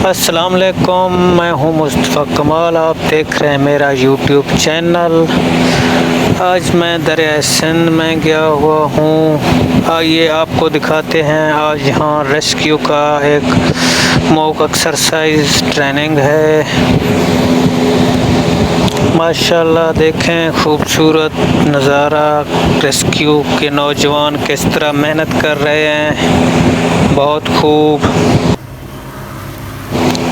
अस्सलाम वालेकुम, मैं हूं मुस्तफ़ा कमाल। आप देख रहे हैं मेरा यूट्यूब चैनल। आज मैं दरिया सिंध में गया हुआ हूं। आइए आपको दिखाते हैं। आज यहाँ रेस्क्यू का एक मॉक एक्सरसाइज ट्रेनिंग है। माशाल्लाह, देखें खूबसूरत नज़ारा। रेस्क्यू के नौजवान किस तरह मेहनत कर रहे हैं, बहुत खूब।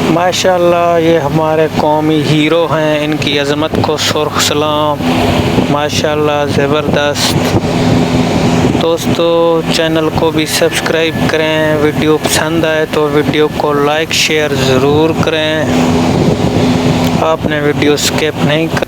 माशाल्लाह, ये हमारे कौमी हीरो हैं, इनकी अज़मत को सुर्ख सलाम। माशाल्लाह, ज़बरदस्त। दोस्तों, चैनल को भी सब्सक्राइब करें। वीडियो पसंद आए तो वीडियो को लाइक शेयर ज़रूर करें। आपने वीडियो स्किप नहीं कर।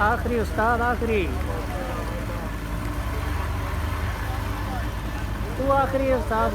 आखिरी उस्ताद, आखिरी तू आखिरी उस्ताद।